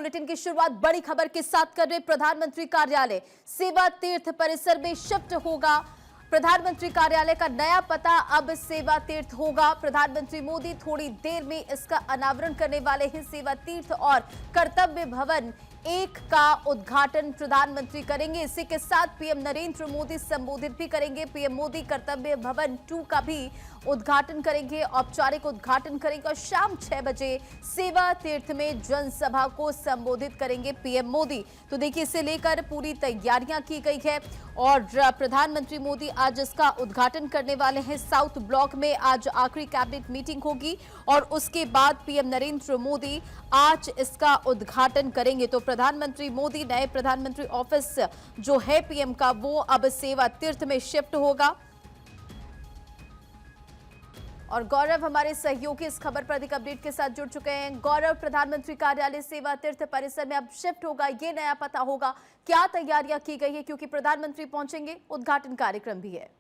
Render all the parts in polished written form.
Bulletin की शुरुआत बड़ी खबर के साथ कर रहे प्रधानमंत्री कार्यालय सेवा तीर्थ परिसर में शिफ्ट होगा। प्रधानमंत्री कार्यालय का नया पता अब सेवा तीर्थ होगा। प्रधानमंत्री मोदी थोड़ी देर में इसका अनावरण करने वाले हैं। सेवा तीर्थ और कर्तव्य भवन 1 का उद्घाटन प्रधानमंत्री करेंगे। इसी के साथ पीएम नरेंद्र मोदी संबोधित भी करेंगे। पीएम मोदी कर्तव्य भवन 2 का भी उद्घाटन करेंगे, औपचारिक उद्घाटन करेंगे और शाम 6 बजे सेवा तीर्थ में जनसभा को संबोधित करेंगे पीएम मोदी। तो देखिए, इसे लेकर पूरी तैयारियां की गई है और प्रधानमंत्री मोदी आज इसका उद्घाटन करने वाले हैं। साउथ ब्लॉक में आज आखिरी कैबिनेट मीटिंग होगी और उसके बाद पीएम नरेंद्र मोदी आज इसका उद्घाटन करेंगे। तो प्रधानमंत्री मोदी नए प्रधानमंत्री ऑफिस जो है पीएम का, वो अब सेवा तीर्थ में शिफ्ट होगा। और गौरव हमारे सहयोगी इस खबर पर अधिक अपडेट के साथ जुड़ चुके हैं। गौरव, प्रधानमंत्री कार्यालय सेवा तीर्थ परिसर में अब शिफ्ट होगा, ये नया पता होगा, क्या तैयारियां की गई है? क्योंकि प्रधानमंत्री पहुंचेंगे, उद्घाटन कार्यक्रम भी है।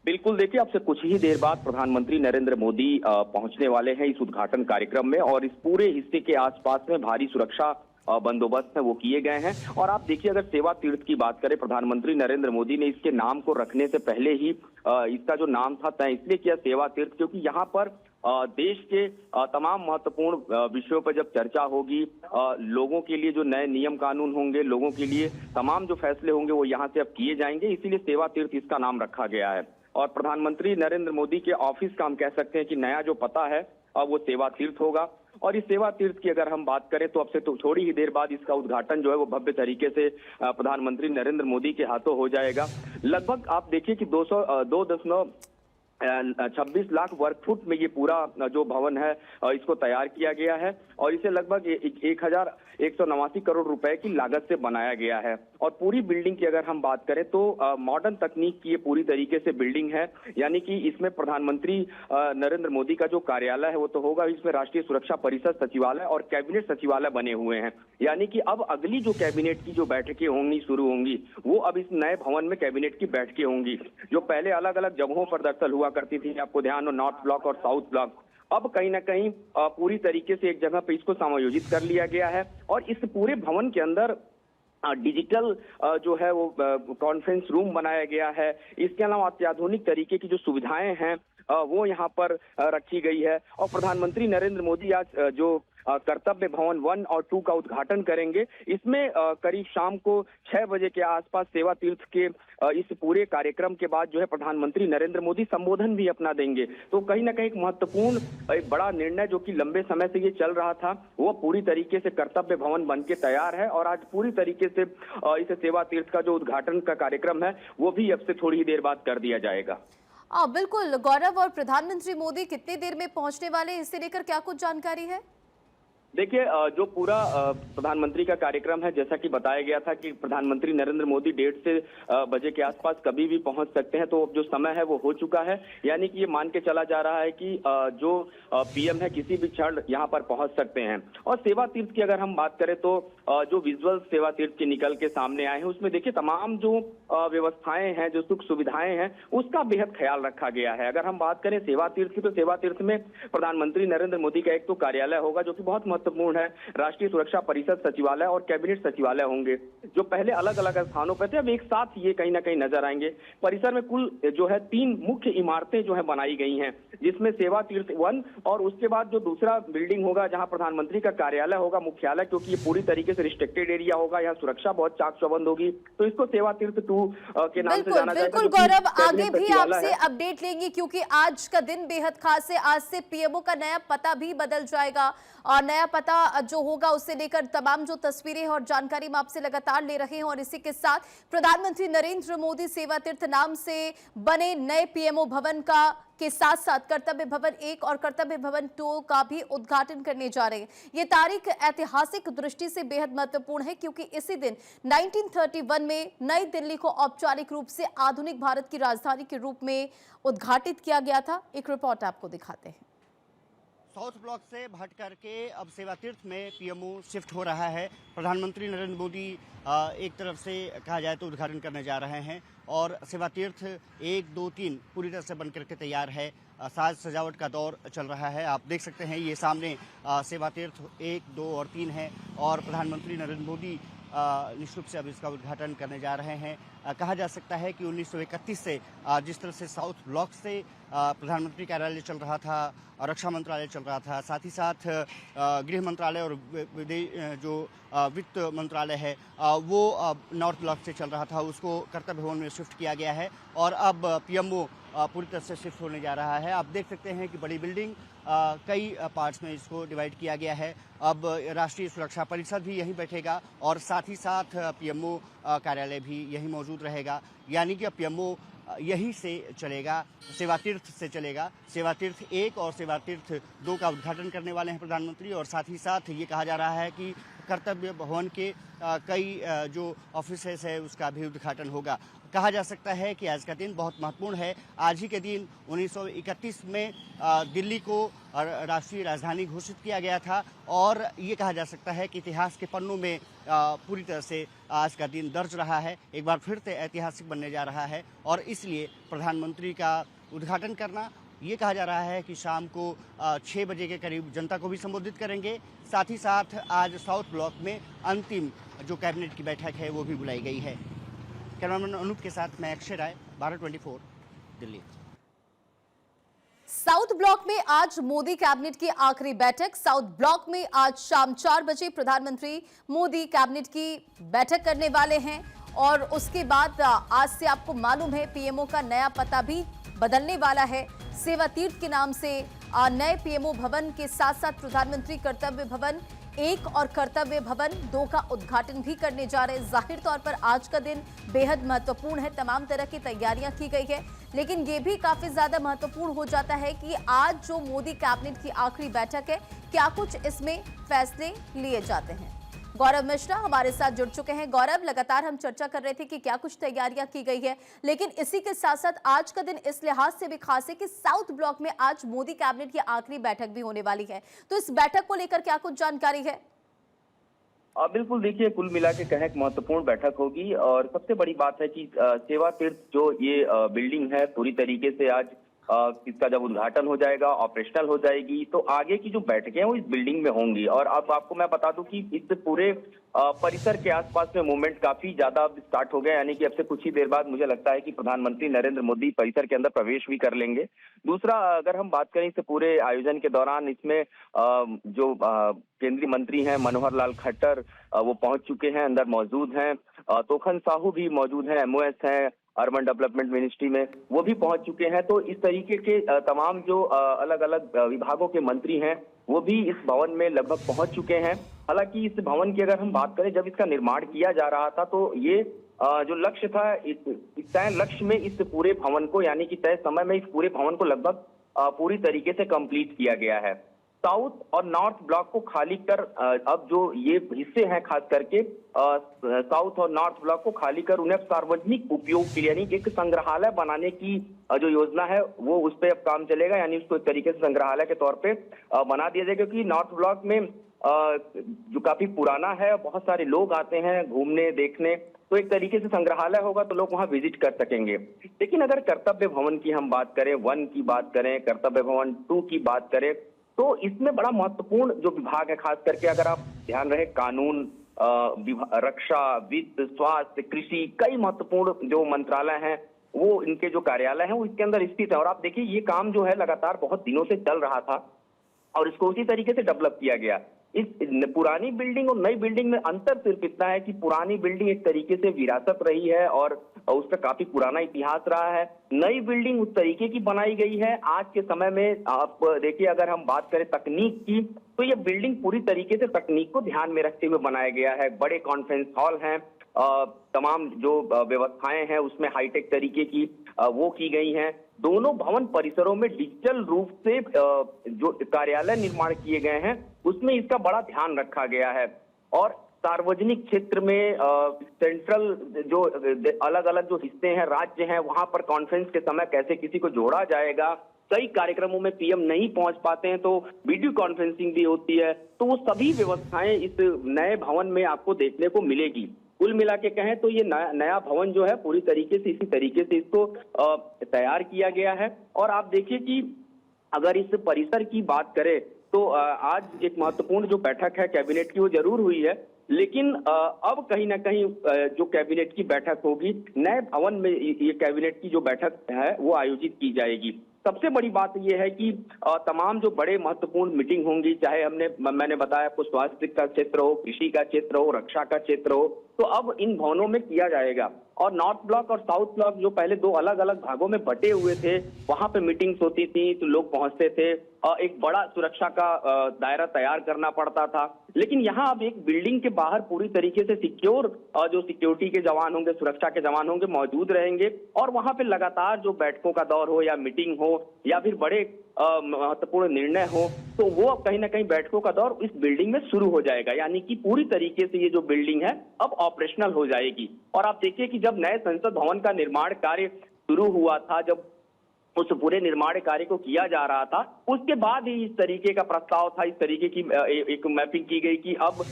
बिल्कुल, देखिए, अब से कुछ ही देर बाद प्रधानमंत्री नरेंद्र मोदी पहुंचने वाले हैं इस उद्घाटन कार्यक्रम में और इस पूरे हिस्से के आसपास में भारी सुरक्षा बंदोबस्त है वो किए गए हैं। और आप देखिए, अगर सेवा तीर्थ की बात करें, प्रधानमंत्री नरेंद्र मोदी ने इसके नाम को रखने से पहले ही इसका जो नाम था तय इसलिए किया सेवा तीर्थ, क्योंकि यहाँ पर देश के तमाम महत्वपूर्ण विषयों पर जब चर्चा होगी, लोगों के लिए जो नए नियम कानून होंगे, लोगों के लिए तमाम जो फैसले होंगे वो यहाँ से अब किए जाएंगे, इसीलिए सेवा तीर्थ इसका नाम रखा गया है। और प्रधानमंत्री नरेंद्र मोदी के ऑफिस का हम कह सकते हैं कि नया जो पता है अब वो सेवा तीर्थ होगा। और इस सेवा तीर्थ की अगर हम बात करें तो अब से तो थोड़ी ही देर बाद इसका उद्घाटन जो है वो भव्य तरीके से प्रधानमंत्री नरेंद्र मोदी के हाथों हो जाएगा। लगभग आप देखिए कि 2.26 लाख वर्ग फुट में ये पूरा जो भवन है इसको तैयार किया गया है और इसे लगभग 1189 करोड़ रुपए की लागत से बनाया गया है। और पूरी बिल्डिंग की अगर हम बात करें तो मॉडर्न तकनीक की ये पूरी तरीके से बिल्डिंग है, यानी कि इसमें प्रधानमंत्री नरेंद्र मोदी का जो कार्यालय है वो तो होगा, इसमें राष्ट्रीय सुरक्षा परिषद सचिवालय और कैबिनेट सचिवालय बने हुए हैं। यानी कि अब अगली जो कैबिनेट की जो बैठकें होंगी शुरू होंगी वो अब इस नए भवन में कैबिनेट की बैठकें होंगी, जो पहले अलग अलग जगहों पर दरअसल हुआ करती थी। आपको ध्यान हो, नॉर्थ ब्लॉक और साउथ ब्लॉक, अब कहीं ना कहीं पूरी तरीके से एक जगह पे इसको समायोजित कर लिया गया है। और इस पूरे भवन के अंदर डिजिटल जो है वो कॉन्फ्रेंस रूम बनाया गया है। इसके अलावा अत्याधुनिक तरीके की जो सुविधाएं हैं वो यहाँ पर रखी गई है। और प्रधानमंत्री नरेंद्र मोदी आज जो कर्तव्य भवन 1 और 2 का उद्घाटन करेंगे, इसमें करीब शाम को 6 बजे के आसपास सेवा तीर्थ के इस पूरे कार्यक्रम के बाद जो है प्रधानमंत्री नरेंद्र मोदी संबोधन भी अपना देंगे। तो कहीं ना कहीं एक महत्वपूर्ण, एक बड़ा निर्णय जो कि लंबे समय से ये चल रहा था वो पूरी तरीके से कर्तव्य भवन बन के तैयार है और आज पूरी तरीके से इस सेवा तीर्थ का जो उद्घाटन का कार्यक्रम है वो भी अब से थोड़ी ही देर बाद कर दिया जाएगा। बिल्कुल गौरव, और प्रधानमंत्री मोदी कितनी देर में पहुंचने वाले, इसे लेकर क्या कुछ जानकारी है? देखिए, जो पूरा प्रधानमंत्री का कार्यक्रम है, जैसा कि बताया गया था कि प्रधानमंत्री नरेंद्र मोदी 1:30 बजे के आसपास कभी भी पहुंच सकते हैं, तो जो समय है वो हो चुका है। यानी कि ये मान के चला जा रहा है कि जो पीएम है किसी भी क्षण यहाँ पर पहुंच सकते हैं। और सेवा तीर्थ की अगर हम बात करें तो जो विजुअल सेवा तीर्थ के निकल के सामने आए हैं उसमें देखिए तमाम जो व्यवस्थाएं हैं, जो सुख सुविधाएं हैं, उसका बेहद ख्याल रखा गया है। अगर हम बात करें सेवा तीर्थ की तो सेवा तीर्थ में प्रधानमंत्री नरेंद्र मोदी का एक तो कार्यालय होगा जो कि बहुत महत्वपूर्ण है, राष्ट्रीय सुरक्षा परिषद सचिवालय और कैबिनेट सचिवालय होंगे, जो पहले अलग अलग स्थानों पर थे, अब एक साथ ये कहीं ना कहीं नजर आएंगे। परिसर में कुल जो है 3 मुख्य इमारतें जो है बनाई गई हैं, जिसमें सेवा तीर्थ 1 और उसके बाद जो दूसरा बिल्डिंग होगा जहां प्रधानमंत्री का कार्यालय होगा, मुख्यालय, क्योंकि ये पूरी तरीके से रिस्ट्रिक्टेड एरिया होगा, यहाँ सुरक्षा बहुत चाक चौबंद होगी, तो इसको सेवा तीर्थ 2 के नाम से जाना जाएगा। बिल्कुल गौरव, आगे भी आपसे अपडेट लेंगे क्योंकि आज का दिन बेहद खास है। आज से पीएमओ का नया पता भी बदल जाएगा और नया पता जो होगा उससे लेकर तमाम जो तस्वीरें और जानकारी हम आपसे लगातार ले रहे हैं। और इसी के साथ प्रधानमंत्री नरेंद्र मोदी सेवा तीर्थ नाम से बने नए पीएमओ भवन का के साथ साथ कर्तव्य भवन 1 और कर्तव्य भवन 2 का भी उद्घाटन करने जा रहे हैं। ये तारीख ऐतिहासिक दृष्टि से बेहद महत्वपूर्ण है क्योंकि इसी दिन 1931 में नई दिल्ली को औपचारिक रूप से आधुनिक भारत की राजधानी के रूप में उद्घाटित किया गया था। एक रिपोर्ट आपको दिखाते हैं। साउथ ब्लॉक से भट करके अब सेवा तीर्थ में पीएमओ शिफ्ट हो रहा है। प्रधानमंत्री नरेंद्र मोदी एक तरफ से कहा जाए तो उद्घाटन करने जा रहे हैं और सेवा तीर्थ 1, 2, 3 पूरी तरह से बनकर के तैयार है। साज सजावट का दौर चल रहा है। आप देख सकते हैं ये सामने सेवा तीर्थ 1, 2 और 3 है और प्रधानमंत्री नरेंद्र मोदी निश्चित रूप से अब इसका उद्घाटन करने जा रहे हैं। कहा जा सकता है कि 1931 से जिस तरह से साउथ ब्लॉक से प्रधानमंत्री कार्यालय चल रहा था, रक्षा मंत्रालय चल रहा था, साथ ही साथ गृह मंत्रालय और जो वित्त मंत्रालय है वो नॉर्थ ब्लॉक से चल रहा था, उसको कर्तव्य भवन में शिफ्ट किया गया है और अब पीएमओ पूरी तरह से शिफ्ट होने जा रहा है। आप देख सकते हैं कि बड़ी बिल्डिंग कई पार्ट्स में इसको डिवाइड किया गया है। अब राष्ट्रीय सुरक्षा परिषद भी यहीं बैठेगा और साथ ही साथ पीएमओ कार्यालय भी यहीं मौजूद रहेगा, यानी कि पीएमओ यहीं से चलेगा, सेवा तीर्थ से चलेगा। सेवा तीर्थ 1 और सेवा तीर्थ 2 का उद्घाटन करने वाले हैं प्रधानमंत्री और साथ ही साथ ये कहा जा रहा है कि कर्तव्य भवन के कई जो ऑफिसेस है उसका भी उद्घाटन होगा। कहा जा सकता है कि आज का दिन बहुत महत्वपूर्ण है। आज ही के दिन 1931 में दिल्ली को राष्ट्रीय राजधानी घोषित किया गया था और ये कहा जा सकता है कि इतिहास के पन्नों में पूरी तरह से आज का दिन दर्ज रहा है, एक बार फिर से ऐतिहासिक बनने जा रहा है और इसलिए प्रधानमंत्री का उद्घाटन करना, ये कहा जा रहा है कि शाम को 6 बजे के करीब जनता को भी संबोधित करेंगे। साथ ही साथ आज साउथ ब्लॉक में अंतिम जो कैबिनेट की बैठक है वो भी बुलाई गई है। कैमरामैन अनूप के साथ मैं अक्षय राय, भारत 24, दिल्ली। साउथ ब्लॉक में आज मोदी कैबिनेट की आखिरी बैठक। साउथ ब्लॉक में आज शाम 4 बजे प्रधानमंत्री मोदी कैबिनेट की बैठक करने वाले हैं और उसके बाद आज से आपको मालूम है पीएमओ का नया पता भी बदलने वाला है। सेवा तीर्थ के नाम से नए पीएमओ भवन के साथ साथ प्रधानमंत्री कर्तव्य भवन 1 और कर्तव्य भवन 2 का उद्घाटन भी करने जा रहे हैं। जाहिर तौर पर आज का दिन बेहद महत्वपूर्ण है, तमाम तरह की तैयारियां की गई है, लेकिन ये भी काफी ज्यादा महत्वपूर्ण हो जाता है कि आज जो मोदी कैबिनेट की आखिरी बैठक है, क्या कुछ इसमें फैसले लिए जाते हैं। गौरव मिश्रा हमारे साथ जुड़ चुके हैं। गौरव, लगातार हम चर्चा कर रहे थे कि क्या कुछ तैयारियां की गई है, लेकिन इसी के साथ साथ आज का दिन इस लिहाज से भी खास है कि साउथ ब्लॉक में आज मोदी कैबिनेट की आखिरी बैठक भी होने वाली है, तो इस बैठक को लेकर क्या कुछ जानकारी है? बिल्कुल, देखिए कुल मिला के कहें एक महत्वपूर्ण बैठक होगी और सबसे बड़ी बात है कि सेवा तीर्थ जो ये बिल्डिंग है पूरी तरीके से आज इसका जब उद्घाटन हो जाएगा, ऑपरेशनल हो जाएगी, तो आगे की जो बैठकें हैं वो इस बिल्डिंग में होंगी। और अब आपको मैं बता दूं कि इस पूरे परिसर के आसपास में मूवमेंट काफी ज्यादा स्टार्ट हो गया, यानी कि अब से कुछ ही देर बाद मुझे लगता है कि प्रधानमंत्री नरेंद्र मोदी परिसर के अंदर प्रवेश भी कर लेंगे। दूसरा, अगर हम बात करें इस पूरे आयोजन के दौरान, इसमें जो केंद्रीय मंत्री हैं मनोहर लाल खट्टर वो पहुंच चुके हैं, अंदर मौजूद हैं। तोखन साहू भी मौजूद हैं, एमओएस हैं अर्बन डेवलपमेंट मिनिस्ट्री में, वो भी पहुंच चुके हैं। तो इस तरीके के तमाम जो अलग अलग विभागों के मंत्री हैं वो भी इस भवन में लगभग पहुंच चुके हैं। हालांकि इस भवन की अगर हम बात करें, जब इसका निर्माण किया जा रहा था तो ये जो लक्ष्य था, इस तय लक्ष्य में इस पूरे भवन को, यानी कि तय समय में इस पूरे भवन को लगभग पूरी तरीके से कंप्लीट किया गया है। साउथ और नॉर्थ ब्लॉक को खाली कर अब जो ये हिस्से हैं खास करके साउथ और नॉर्थ ब्लॉक को खाली कर उन्हें सार्वजनिक उपयोग के लिए, यानी एक संग्रहालय बनाने की जो योजना है वो उस पर अब काम चलेगा, यानी उसको एक तरीके से संग्रहालय के तौर पे बना दिया जाएगा। क्योंकि नॉर्थ ब्लॉक में जो काफी पुराना है, बहुत सारे लोग आते हैं घूमने देखने, तो एक तरीके से संग्रहालय होगा तो लोग वहां विजिट कर सकेंगे। लेकिन अगर कर्तव्य भवन की हम बात करें, 1 की बात करें, कर्तव्य भवन 2 की बात करें, तो इसमें बड़ा महत्वपूर्ण जो विभाग है, खास करके अगर आप ध्यान रहे, कानून, रक्षा, वित्त, स्वास्थ्य, कृषि, कई महत्वपूर्ण जो मंत्रालय हैं वो इनके जो कार्यालय हैं वो इसके अंदर स्थित है। और आप देखिए ये काम जो है लगातार बहुत दिनों से चल रहा था और इसको उसी तरीके से डेवलप किया गया। इस पुरानी बिल्डिंग और नई बिल्डिंग में अंतर सिर्फ इतना है कि पुरानी बिल्डिंग एक तरीके से विरासत रही है और उसका काफी पुराना इतिहास रहा है। नई बिल्डिंग उस तरीके की बनाई गई है आज के समय में। आप देखिए, अगर हम बात करें तकनीक की, तो ये बिल्डिंग पूरी तरीके से तकनीक को ध्यान में रखते हुए बनाया गया है। बड़े कॉन्फ्रेंस हॉल हैं, तमाम जो व्यवस्थाएं हैं उसमें हाईटेक तरीके की वो की गई हैं। दोनों भवन परिसरों में डिजिटल रूप से जो कार्यालय निर्माण किए गए हैं उसमें इसका बड़ा ध्यान रखा गया है। और सार्वजनिक क्षेत्र में सेंट्रल जो अलग अलग जो हिस्से हैं, राज्य हैं, वहां पर कॉन्फ्रेंस के समय कैसे किसी को जोड़ा जाएगा, कई कार्यक्रमों में पीएम नहीं पहुंच पाते हैं तो वीडियो कॉन्फ्रेंसिंग भी होती है, तो वो सभी व्यवस्थाएं इस नए भवन में आपको देखने को मिलेगी। कुल मिला के कहें तो ये नया भवन जो है पूरी तरीके से इसी तरीके से इसको तैयार किया गया है। और आप देखिए कि अगर इस परिसर की बात करें तो आज एक महत्वपूर्ण जो बैठक है कैबिनेट की वो जरूर हुई है, लेकिन अब कहीं ना कहीं जो कैबिनेट की बैठक होगी नए भवन में ये कैबिनेट की जो बैठक है वो आयोजित की जाएगी। सबसे बड़ी बात यह है कि तमाम जो बड़े महत्वपूर्ण मीटिंग होंगी, चाहे मैंने बताया आपको स्वास्थ्य का क्षेत्र हो, कृषि का क्षेत्र हो, रक्षा का क्षेत्र हो, तो अब इन भवनों में किया जाएगा। और नॉर्थ ब्लॉक और साउथ ब्लॉक जो पहले दो अलग अलग भागों में बटे हुए थे, वहां पे मीटिंग्स होती थी तो लोग पहुंचते थे, एक बड़ा सुरक्षा का दायरा तैयार करना पड़ता था। लेकिन यहाँ अब एक बिल्डिंग के बाहर पूरी तरीके से सिक्योर जो सिक्योरिटी के जवान होंगे, सुरक्षा के जवान होंगे, मौजूद रहेंगे और वहां पे लगातार जो बैठकों का दौर हो या मीटिंग हो या फिर बड़े महत्वपूर्ण निर्णय हो, तो वो कहीं ना कहीं बैठकों का दौर इस बिल्डिंग में शुरू हो जाएगा। यानी कि पूरी तरीके से ये जो बिल्डिंग है अब ऑपरेशनल हो जाएगी। और आप देखिए कि जब नए संसद भवन का निर्माण कार्य शुरू हुआ था, जब उस पूरे निर्माण कार्य को किया जा रहा था, उसके बाद ही इस तरीके का प्रस्ताव था, इस तरीके की एक मैपिंग की गई कि अब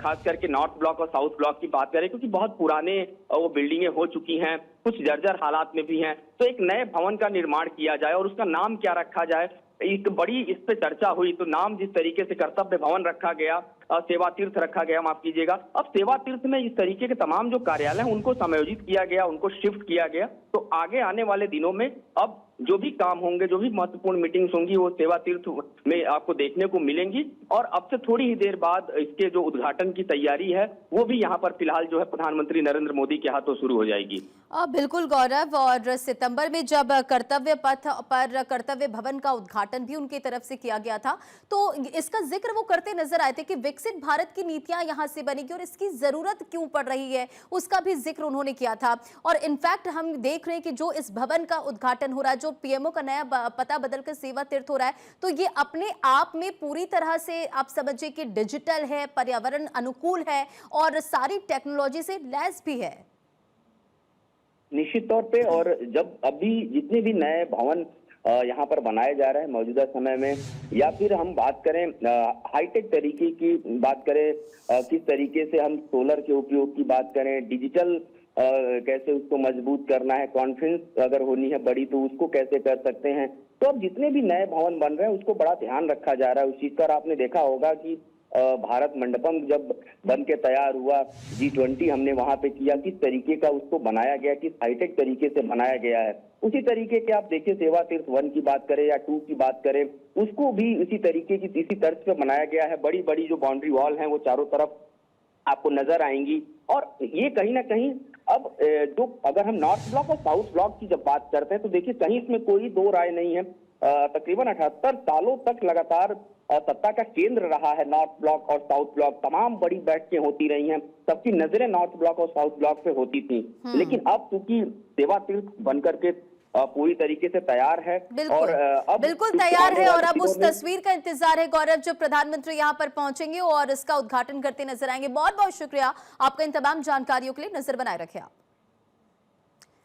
खास करके नॉर्थ ब्लॉक और साउथ ब्लॉक की बात करें, क्योंकि बहुत पुराने वो बिल्डिंगें हो चुकी हैं, कुछ जर्जर हालात में भी हैं, तो एक नए भवन का निर्माण किया जाए और उसका नाम क्या रखा जाए, एक बड़ी इस पे चर्चा हुई। तो नाम जिस तरीके से कर्तव्य भवन रखा गया, सेवा तीर्थ रखा गया, माफ कीजिएगा, अब सेवा तीर्थ में इस तरीके के तमाम जो कार्यालय हैं उनको समायोजित किया गया, उनको शिफ्ट किया गया। तो आगे आने वाले दिनों में अब जो भी काम होंगे, जो भी महत्वपूर्ण मीटिंग्स होंगी, वो सेवा तीर्थ में आपको देखने को मिलेंगी। और अब से थोड़ी ही देर बाद इसके जो उद्घाटन की तैयारी है वो भी यहाँ पर फिलहाल जो है प्रधानमंत्री नरेंद्र मोदी के हाथों शुरू हो जाएगी। बिल्कुल गौरव, और सितंबर में जब कर्तव्य पथ पर कर्तव्य भवन का उद्घाटन भी उनकी तरफ से किया गया था, तो इसका जिक्र वो करते नजर आए थे कि विकसित भारत की नीतियां यहां से बनेगी और इसकी जरूरत क्यों पड़ रही है, उसका भी जिक्र उन्होंने किया था। और इनफैक्ट हम देख रहे हैं कि जो इस भवन का उद्घाटन हो रहा है, जो पीएमओ का नया पता बदलकर सेवा तीर्थ हो रहा है, तो ये अपने आप में पूरी तरह से आप समझिए कि डिजिटल है, पर्यावरण अनुकूल है और सारी टेक्नोलॉजी से लैस भी है। निश्चित तौर पे, और जब अभी जितने भी नए भवन यहाँ पर बनाए जा रहे हैं मौजूदा समय में, या फिर हम बात करें हाईटेक तरीके की बात करें, किस तरीके से हम सोलर के उपयोग की बात करें, डिजिटल कैसे उसको मजबूत करना है, कॉन्फ्रेंस अगर होनी है बड़ी तो उसको कैसे कर सकते हैं, तो अब जितने भी नए भवन बन रहे हैं उसको बड़ा ध्यान रखा जा रहा है उस चीज का। आपने देखा होगा कि भारत मंडपम जब बन के तैयार हुआ, G20 हमने वहां पे किया, किस तरीके का उसको बनाया गया, किस हाईटेक तरीके से बनाया गया है। उसी तरीके के आप देखिए सेवा तीर्थ 1 की बात करें या 2 की बात करें, उसको भी इसी तरीके की इसी तर्ज पे बनाया गया है। बड़ी बड़ी जो बाउंड्री वॉल है वो चारों तरफ आपको नजर आएंगी। और ये कहीं ना कहीं अब जो अगर हम नॉर्थ ब्लॉक और साउथ ब्लॉक की जब बात करते हैं तो देखिए कहीं इसमें कोई दो राय नहीं है। तकरीबन 78 सालों तक लगातार सत्ता का केंद्र रहा है नॉर्थ ब्लॉक और साउथ ब्लॉक। तमाम बड़ी बैठकें होती रही हैं, सबकी नजरें नॉर्थ ब्लॉक और साउथ ब्लॉक पे होती थी। लेकिन अब चूंकि सेवा तीर्थ बनकर के पूरी तरीके से तैयार है और अब बिल्कुल तैयार है, और अब उस तस्वीर का इंतजार है गौरव, जब प्रधानमंत्री यहां पर पहुंचेंगे और इसका उद्घाटन करते नजर आएंगे। बहुत बहुत शुक्रिया आपका इन तमाम जानकारियों के लिए। नजर बनाए रखें आप।